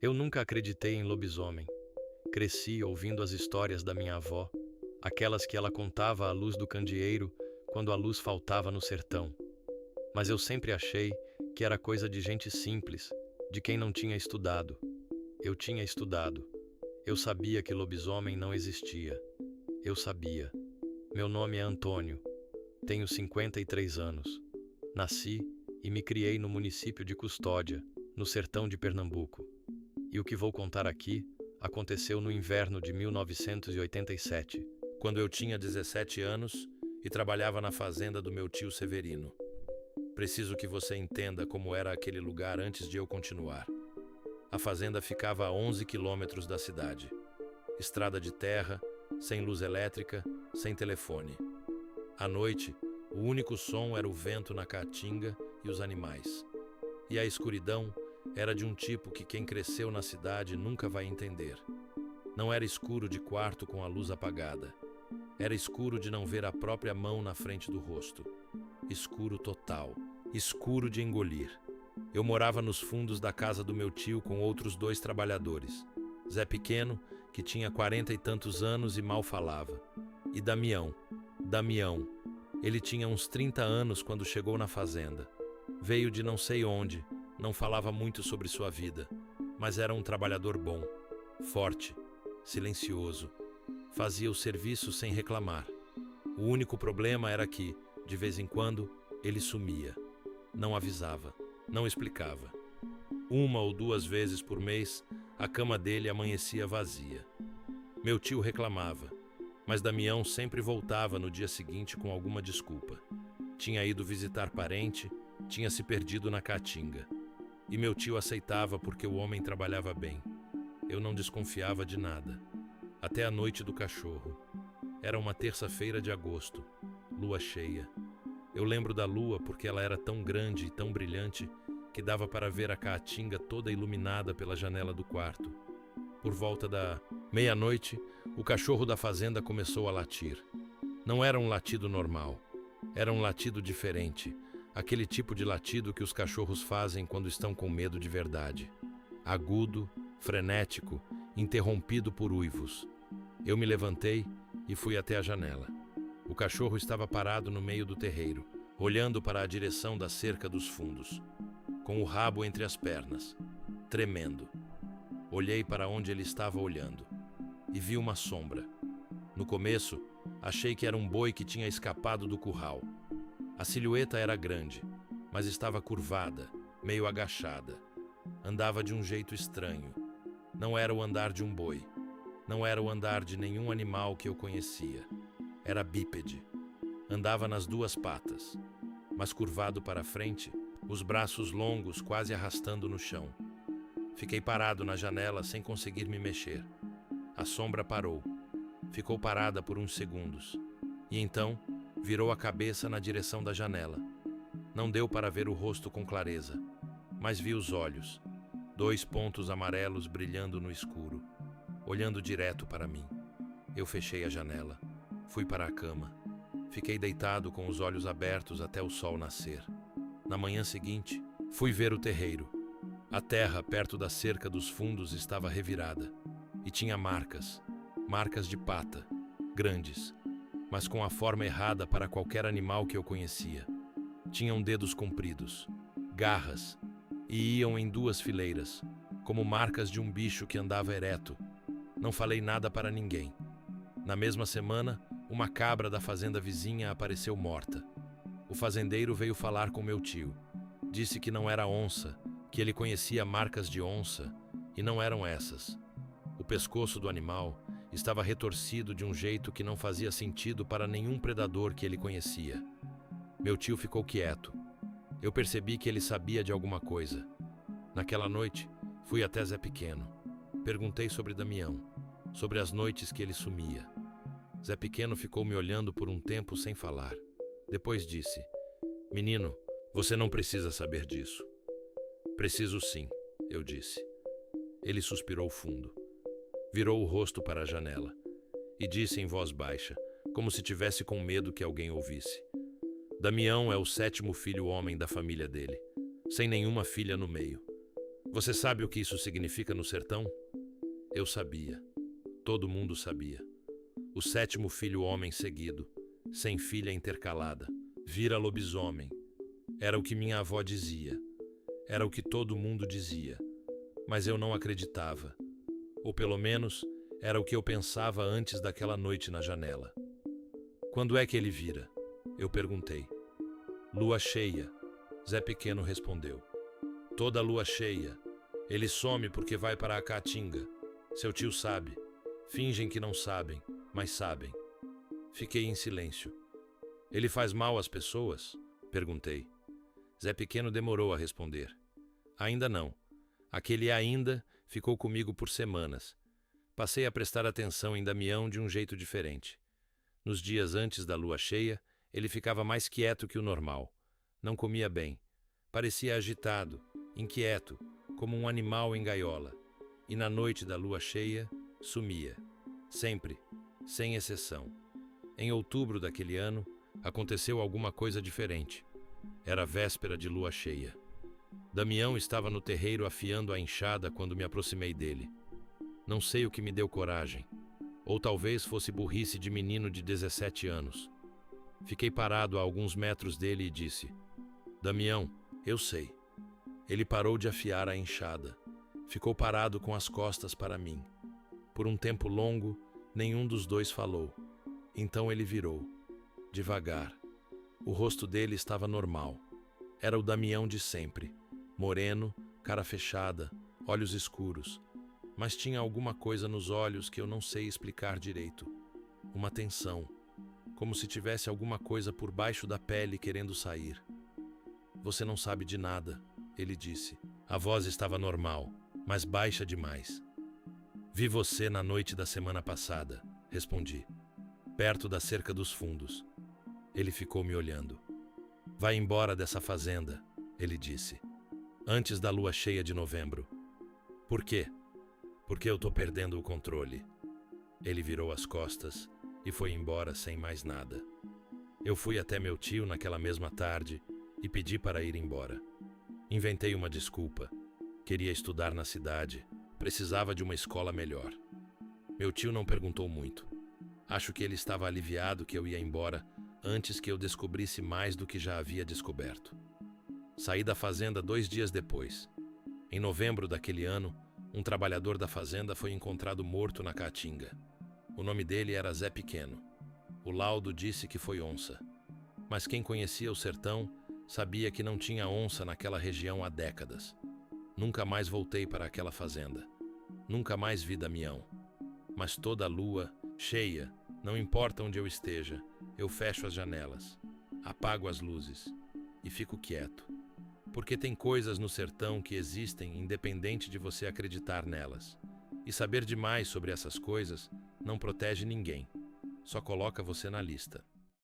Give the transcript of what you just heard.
Eu nunca acreditei em lobisomem. Cresci ouvindo as histórias da minha avó, aquelas que ela contava à luz do candeeiro quando a luz faltava no sertão. Mas eu sempre achei que era coisa de gente simples, de quem não tinha estudado. Eu tinha estudado. Eu sabia que lobisomem não existia. Eu sabia. Meu nome é Antônio. Tenho 53 anos. Nasci e me criei no município de Custódia, no sertão de Pernambuco. E o que vou contar aqui aconteceu no inverno de 1987, quando eu tinha 17 anos e trabalhava na fazenda do meu tio Severino. Preciso que você entenda como era aquele lugar antes de eu continuar. A fazenda ficava a 11 quilômetros da cidade. Estrada de terra, sem luz elétrica, sem telefone. À noite, o único som era o vento na caatinga e os animais. E a escuridão era de um tipo que quem cresceu na cidade nunca vai entender. Não era escuro de quarto com a luz apagada. Era escuro de não ver a própria mão na frente do rosto. Escuro total. Escuro de engolir. Eu morava nos fundos da casa do meu tio com outros 2 trabalhadores. Zé Pequeno, que tinha 40 e tantos anos e mal falava. E Damião. Ele tinha uns 30 anos quando chegou na fazenda. Veio de não sei onde, não falava muito sobre sua vida, mas era um trabalhador bom, forte, silencioso. Fazia o serviço sem reclamar. O único problema era que, de vez em quando, ele sumia. Não avisava, não explicava. 1 ou 2 vezes por mês, a cama dele amanhecia vazia. Meu tio reclamava, mas Damião sempre voltava no dia seguinte com alguma desculpa. Tinha ido visitar parente, tinha se perdido na caatinga. E meu tio aceitava porque o homem trabalhava bem. Eu não desconfiava de nada. Até a noite do cachorro. Era uma terça-feira de agosto, lua cheia. Eu lembro da lua porque ela era tão grande e tão brilhante que dava para ver a caatinga toda iluminada pela janela do quarto. Por volta da meia-noite, o cachorro da fazenda começou a latir. Não era um latido normal. Era um latido diferente. Aquele tipo de latido que os cachorros fazem quando estão com medo de verdade. Agudo, frenético, interrompido por uivos. Eu me levantei e fui até a janela. O cachorro estava parado no meio do terreiro, olhando para a direção da cerca dos fundos, com o rabo entre as pernas, tremendo. Olhei para onde ele estava olhando e vi uma sombra. No começo, achei que era um boi que tinha escapado do curral. A silhueta era grande, mas estava curvada, meio agachada. Andava de um jeito estranho. Não era o andar de um boi. Não era o andar de nenhum animal que eu conhecia. Era bípede. Andava nas 2 patas, mas curvado para frente, os braços longos quase arrastando no chão. Fiquei parado na janela sem conseguir me mexer. A sombra parou. Ficou parada por uns segundos. E então, virou a cabeça na direção da janela. Não deu para ver o rosto com clareza, mas vi os olhos, 2 pontos amarelos brilhando no escuro, olhando direto para mim. Eu fechei a janela, fui para a cama. Fiquei deitado com os olhos abertos até o sol nascer. Na manhã seguinte, fui ver o terreiro. A terra perto da cerca dos fundos estava revirada e tinha marcas de pata, grandes, mas com a forma errada para qualquer animal que eu conhecia. Tinham dedos compridos, garras, e iam em 2 fileiras, como marcas de um bicho que andava ereto. Não falei nada para ninguém. Na mesma semana, uma cabra da fazenda vizinha apareceu morta. O fazendeiro veio falar com meu tio. Disse que não era onça, que ele conhecia marcas de onça, e não eram essas. O pescoço do animal estava retorcido de um jeito que não fazia sentido para nenhum predador que ele conhecia. Meu tio ficou quieto. Eu percebi que ele sabia de alguma coisa. Naquela noite, fui até Zé Pequeno. Perguntei sobre Damião, sobre as noites que ele sumia. Zé Pequeno ficou me olhando por um tempo sem falar. Depois disse: "Menino, você não precisa saber disso." "Preciso sim", eu disse. Ele suspirou fundo. Virou o rosto para a janela e disse em voz baixa, como se tivesse com medo que alguém ouvisse: "Damião é o 7º filho homem da família dele, sem nenhuma filha no meio. Você sabe o que isso significa no sertão? Eu sabia. Todo mundo sabia. O sétimo filho homem seguido, sem filha intercalada, vira lobisomem. Era o que minha avó dizia. Era o que todo mundo dizia. Mas eu não acreditava. Ou pelo menos, era o que eu pensava antes daquela noite na janela. Quando é que ele vira? Eu perguntei. Lua cheia, Zé Pequeno respondeu. Toda lua cheia. Ele some porque vai para a caatinga. Seu tio sabe. Fingem que não sabem, mas sabem. Fiquei em silêncio. Ele faz mal às pessoas? Perguntei. Zé Pequeno demorou a responder. Ainda não. Aquele ainda ficou comigo por semanas. Passei a prestar atenção em Damião de um jeito diferente. Nos dias antes da lua cheia, ele ficava mais quieto que o normal. Não comia bem. Parecia agitado, inquieto, como um animal em gaiola. E na noite da lua cheia, sumia. Sempre, sem exceção. Em outubro daquele ano, aconteceu alguma coisa diferente. Era véspera de lua cheia. Damião estava no terreiro afiando a enxada quando me aproximei dele. Não sei o que me deu coragem. Ou talvez fosse burrice de menino de 17 anos. Fiquei parado a alguns metros dele e disse: Damião, eu sei. Ele parou de afiar a enxada. Ficou parado com as costas para mim. Por um tempo longo, nenhum dos dois falou. Então ele virou. Devagar. O rosto dele estava normal. Era o Damião de sempre. Moreno, cara fechada, olhos escuros. Mas tinha alguma coisa nos olhos que eu não sei explicar direito. Uma tensão. Como se tivesse alguma coisa por baixo da pele querendo sair. Você não sabe de nada, ele disse. A voz estava normal, mas baixa demais. Vi você na noite da semana passada, respondi. Perto da cerca dos fundos. Ele ficou me olhando. Vai embora dessa fazenda, ele disse. Antes da lua cheia de novembro. Por quê? Porque eu tô perdendo o controle. Ele virou as costas e foi embora sem mais nada. Eu fui até meu tio naquela mesma tarde e pedi para ir embora. Inventei uma desculpa. Queria estudar na cidade, precisava de uma escola melhor. Meu tio não perguntou muito. Acho que ele estava aliviado que eu ia embora antes que eu descobrisse mais do que já havia descoberto. Saí da fazenda 2 dias depois. Em novembro daquele ano, um trabalhador da fazenda foi encontrado morto na caatinga. O nome dele era Zé Pequeno. O laudo disse que foi onça. Mas quem conhecia o sertão sabia que não tinha onça naquela região há décadas. Nunca mais voltei para aquela fazenda. Nunca mais vi Damião. Mas toda lua, cheia, não importa onde eu esteja, eu fecho as janelas, apago as luzes e fico quieto. Porque tem coisas no sertão que existem independente de você acreditar nelas. E saber demais sobre essas coisas não protege ninguém, só coloca você na lista.